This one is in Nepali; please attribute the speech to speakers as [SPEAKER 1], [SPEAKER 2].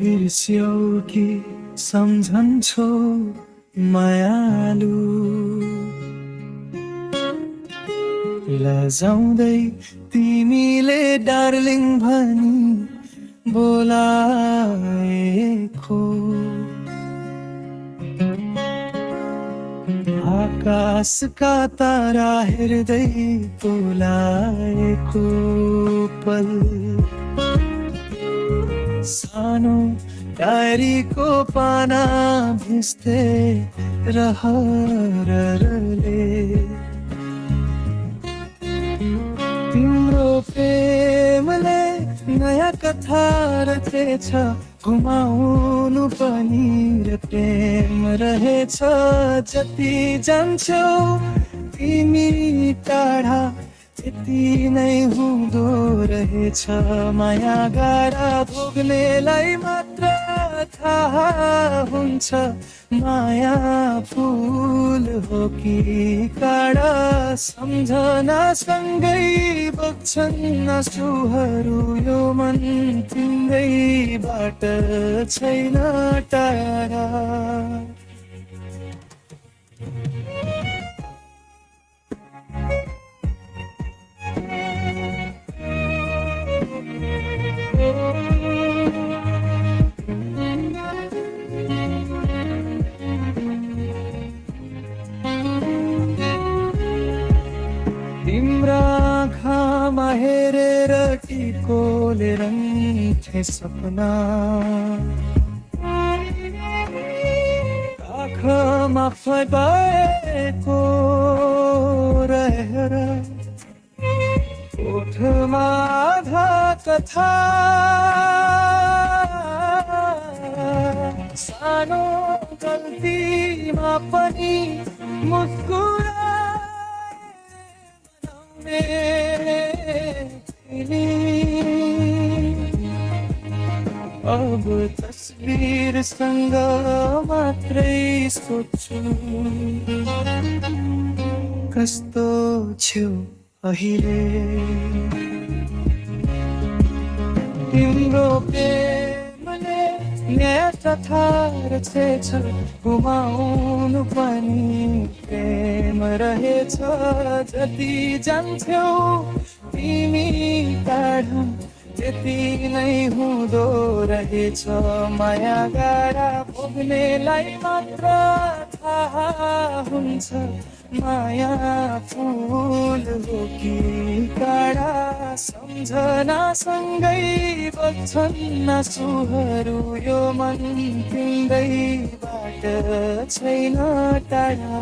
[SPEAKER 1] बिर्स्यौ कि सम्झन्छौ मायालु, लजाउँदै तिमीले डार्लिङ भनी बोलाएको, आकाशका तारा हेर्दै बोलाएको पल, सानो डायरीको पाना भिज्दै रहरले तिम्रो प्रेमले नयाँ कथा रचेछ, घुमाउनु पनि र प्रेम रहेछ। जति जान्छौ तिमी टाढा त्यति नै हुँदो रहेछ, माया गारा भोग्नेलाई मात्र थाहा हुन्छ, माया फुल हो कि काँडा। सम्झनासँगै बग्छन् आँसुहरू, यो मन तिम्रैबाट छैन टाढा। तिम्रा आँखामा हेरेर टिकोले रन्थे सपना, आँखामा फैलाएको रहेर ओठमा आधा कथा, सानो गल्तीमा पनि मुस्कुराए अब तस्बिरसँग मात्रै सोच्छु, कस्तो छेउ अहिले तिम्रो प्रेमले नयाँ कथा रचेछ, घुमाउनु पनि प्रेम रहेछ। जति जान्छौ तिमी टाढा त्यति नै हुँदो रहेछ, माया गारा भोग्नेलाई मात्र थाहा हुन्छ, माया फुल हो कि काँडा। सम्झनासँगै बग्छन् आँसुहरू, यो मन तिम्रैबाट छैन टाढा।